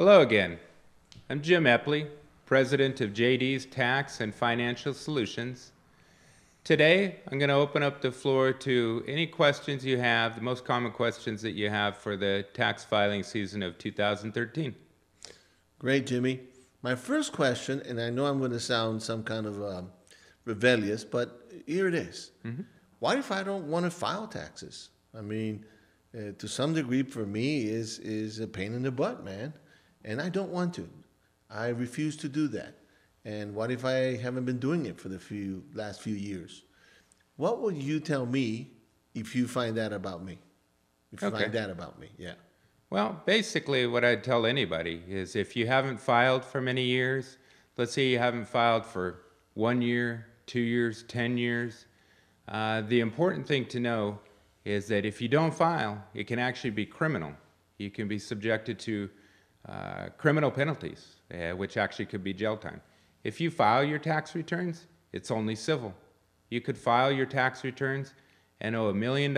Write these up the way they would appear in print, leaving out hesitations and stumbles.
Hello again. I'm Jim Epley, President of JD's Tax and Financial Solutions. Today, I'm going to open up the floor to any questions you have, the most common questions that you have for the tax filing season of 2013. Great, Jimmy. My first question, and I know I'm going to sound some kind of rebellious, but here it is. What if I don't want to file taxes? I mean, to some degree, for me, is a pain in the butt, man. And I don't want to. I refuse to do that. And what if I haven't been doing it for the last few years? What would you tell me if you find that about me? If you find that about me, yeah. Well, basically what I'd tell anybody is if you haven't filed for many years, let's say you haven't filed for 1 year, 2 years, 10 years, the important thing to know is that if you don't file, it can actually be criminal. You can be subjected to criminal penalties, which actually could be jail time. If you file your tax returns, it's only civil. You could file your tax returns and owe $1 million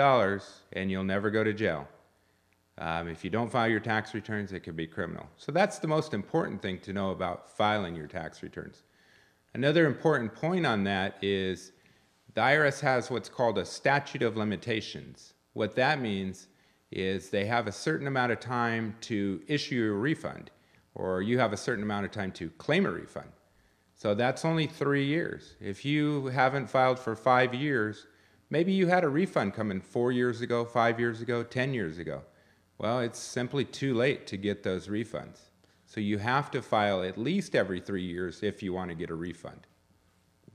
and you'll never go to jail. If you don't file your tax returns, it could be criminal. So that's the most important thing to know about filing your tax returns. Another important point on that is the IRS has what's called a statute of limitations. What that means is they have a certain amount of time to issue a refund, or you have a certain amount of time to claim a refund. So that's only 3 years. If you haven't filed for 5 years, maybe you had a refund come in 4 years ago, 5 years ago, 10 years ago. Well, it's simply too late to get those refunds. So you have to file at least every 3 years if you want to get a refund.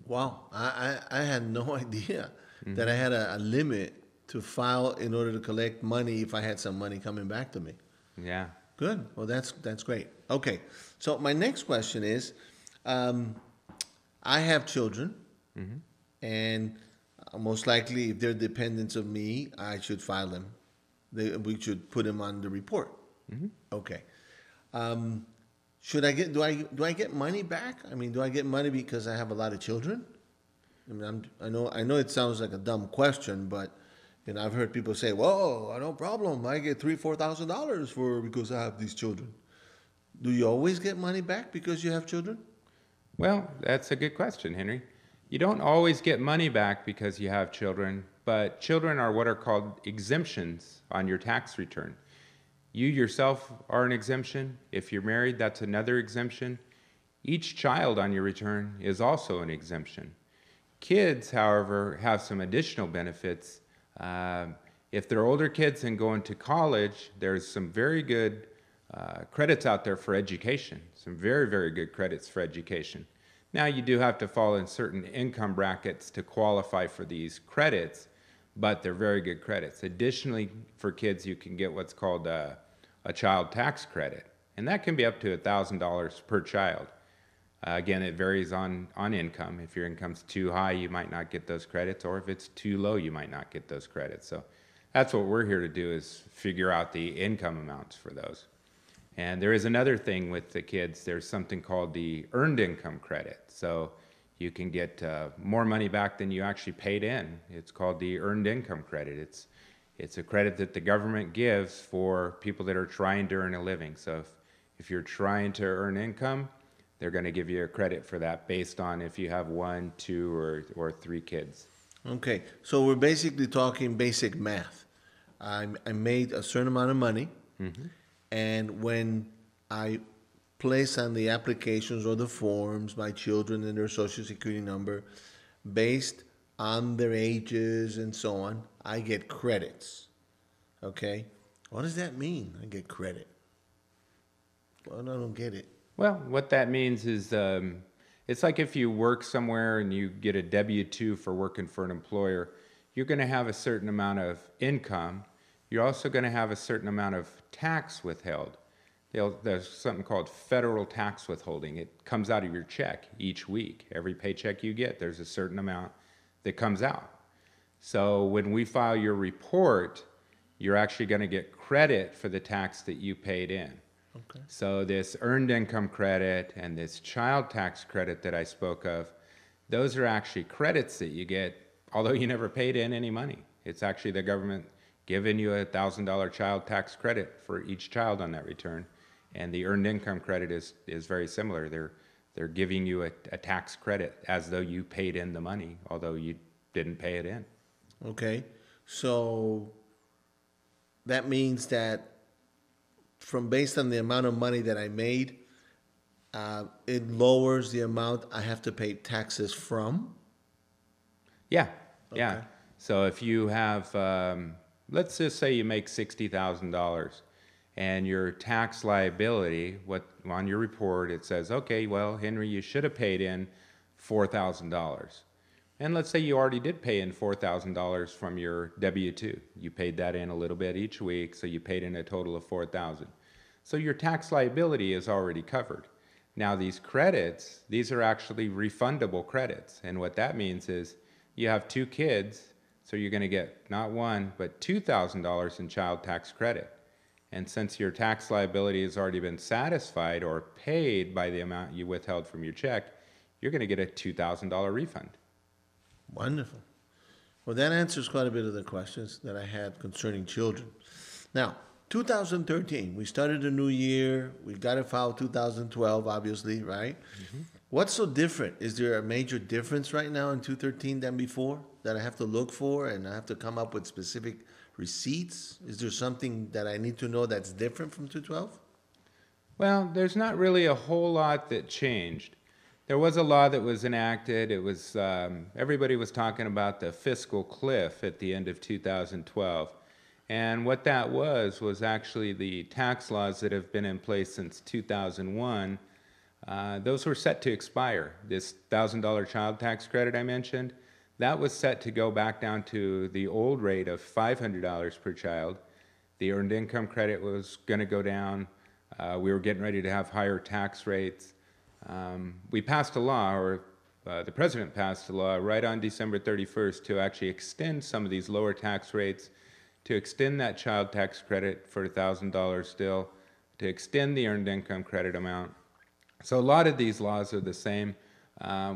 Wow, I had no idea that I had a limit to file in order to collect money if I had some money coming back to me. Yeah. Good. Well, that's great. Okay, so my next question is, I have children, and most likely, if they're dependents of me, I should file them. We should put them on the report. Okay. Should I get? Do I get money back? I mean, do I get money because I have a lot of children? I mean, I know it sounds like a dumb question, but I've heard people say, "Whoa, no problem. I get $3,000-$4,000 because I have these children." Do you always get money back because you have children? Well, that's a good question, Henry. You don't always get money back because you have children, but children are what are called exemptions on your tax return. You yourself are an exemption. If you're married, that's another exemption. Each child on your return is also an exemption. Kids, however, have some additional benefits. If they're older kids and going to college, there's some very good credits out there for education, some very, very good credits for education. Now, you do have to fall in certain income brackets to qualify for these credits, but they're very good credits. Additionally, for kids, you can get what's called a child tax credit, and that can be up to $1,000 per child. Again, it varies on income. If your income's too high, you might not get those credits, or if it's too low, you might not get those credits. So that's what we're here to do, is figure out the income amounts for those. And there is another thing with the kids. There's something called the earned income credit. So you can get more money back than you actually paid in. It's called the earned income credit. It's a credit that the government gives for people that are trying to earn a living. So if you're trying to earn income, they're going to give you a credit for that based on if you have 1, 2, or 3 kids. Okay, so we're basically talking basic math. I made a certain amount of money, and when I place on the applications or the forms my children and their social security number, based on their ages and so on, I get credits. Okay, what does that mean? I get credit. Well, I don't get it. Well, what that means is it's like if you work somewhere and you get a W-2 for working for an employer, you're going to have a certain amount of income. You're also going to have a certain amount of tax withheld. There's something called federal tax withholding. It comes out of your check each week. Every paycheck you get, there's a certain amount that comes out. So when we file your report, you're actually going to get credit for the tax that you paid in. Okay. So this earned income credit and this child tax credit that I spoke of, those are actually credits that you get, although you never paid in any money. It's actually the government giving you a $1,000 child tax credit for each child on that return. And the earned income credit is very similar. They're giving you a tax credit as though you paid in the money, although you didn't pay it in. Okay, so that means that from based on the amount of money that I made, it lowers the amount I have to pay taxes from. Yeah, yeah. Okay. So if you have, let's just say you make $60,000, and your tax liability, what on your report it says, okay, well, Henry, you should have paid in $4,000. And let's say you already did pay in $4,000 from your W-2. You paid that in a little bit each week, so you paid in a total of $4,000. So your tax liability is already covered. Now these credits, these are actually refundable credits. And what that means is you have two kids, so you're going to get not one, but $2,000 in child tax credit. And since your tax liability has already been satisfied or paid by the amount you withheld from your check, you're going to get a $2,000 refund. Wonderful. Well, that answers quite a bit of the questions that I had concerning children. Now, 2013, we started a new year. We got to file 2012, obviously, right? What's so different? Is there a major difference right now in 2013 than before that I have to look for and I have to come up with specific receipts? Is there something that I need to know that's different from 2012? Well, there's not really a whole lot that changed. There was a law that was enacted. It was everybody was talking about the fiscal cliff at the end of 2012. And what that was actually the tax laws that have been in place since 2001. Those were set to expire. This $1,000 child tax credit I mentioned, that was set to go back down to the old rate of $500 per child. The earned income credit was going to go down. We were getting ready to have higher tax rates. We passed a law, or the president passed a law right on December 31st to actually extend some of these lower tax rates, to extend that child tax credit for $1,000 still, to extend the earned income credit amount. So a lot of these laws are the same.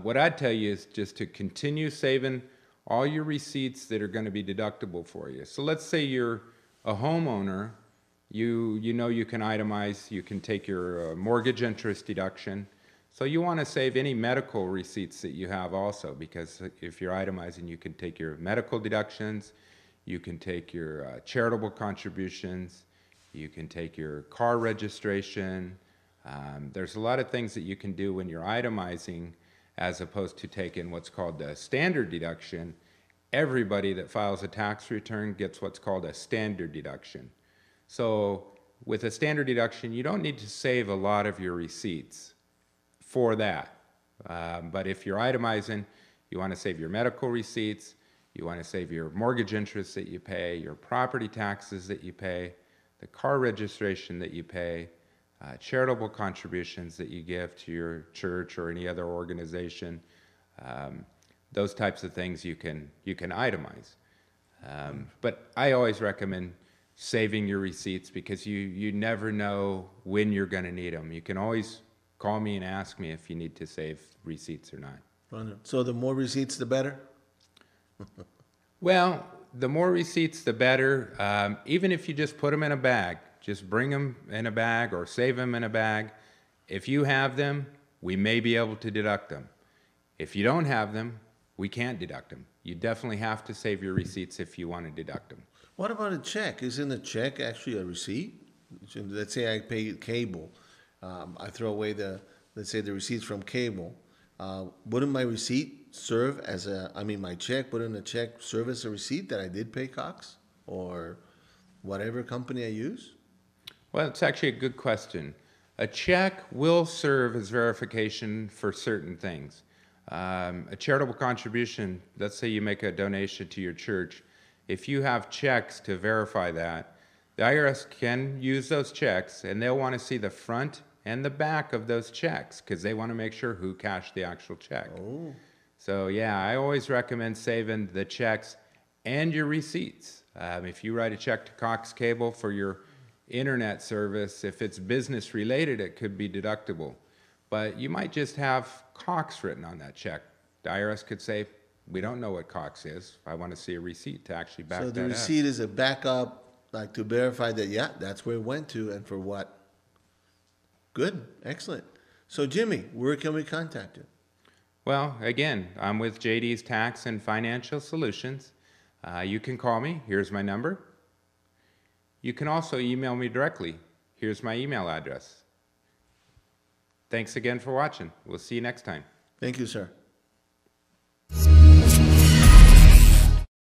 What I'd tell you is just to continue saving all your receipts that are going to be deductible for you. So let's say you're a homeowner, you know you can itemize, you can take your mortgage interest deduction. So you want to save any medical receipts that you have also, because if you're itemizing, you can take your medical deductions, you can take your charitable contributions, you can take your car registration. There's a lot of things that you can do when you're itemizing as opposed to taking what's called the standard deduction. Everybody that files a tax return gets what's called a standard deduction. So with a standard deduction, you don't need to save a lot of your receipts for that. But if you're itemizing, you want to save your medical receipts, you want to save your mortgage interest that you pay, your property taxes that you pay, the car registration that you pay, charitable contributions that you give to your church or any other organization. Those types of things you can itemize. But I always recommend saving your receipts because you never know when you're going to need them. You can always call me and ask me if you need to save receipts or not. So the more receipts, the better? Well, the more receipts, the better. Even if you just put them in a bag, just bring them in a bag or save them in a bag. If you have them, we may be able to deduct them. If you don't have them, we can't deduct them. You definitely have to save your receipts if you want to deduct them. What about a check? Isn't a check actually a receipt? Let's say I pay cable. I throw away let's say the receipts from cable. Wouldn't my receipt serve as my check, wouldn't a check serve as a receipt that I did pay Cox or whatever company I use? Well, it's actually a good question. A check will serve as verification for certain things. A charitable contribution, let's say you make a donation to your church. If you have checks to verify that, the IRS can use those checks and they'll want to see the front and the back of those checks because they want to make sure who cashed the actual check. Oh. So yeah, I always recommend saving the checks and your receipts. If you write a check to Cox Cable for your internet service, if it's business related, it could be deductible. But you might just have Cox written on that check. The IRS could say, we don't know what Cox is. I want to see a receipt to actually back that up. So the receipt is a backup, like to verify that, yeah, that's where it went to and for what? Good, excellent. So Jimmy, where can we contact you? Well, again, I'm with JD's Tax and Financial Solutions. You can call me. Here's my number. You can also email me directly. Here's my email address. Thanks again for watching. We'll see you next time. Thank you, sir.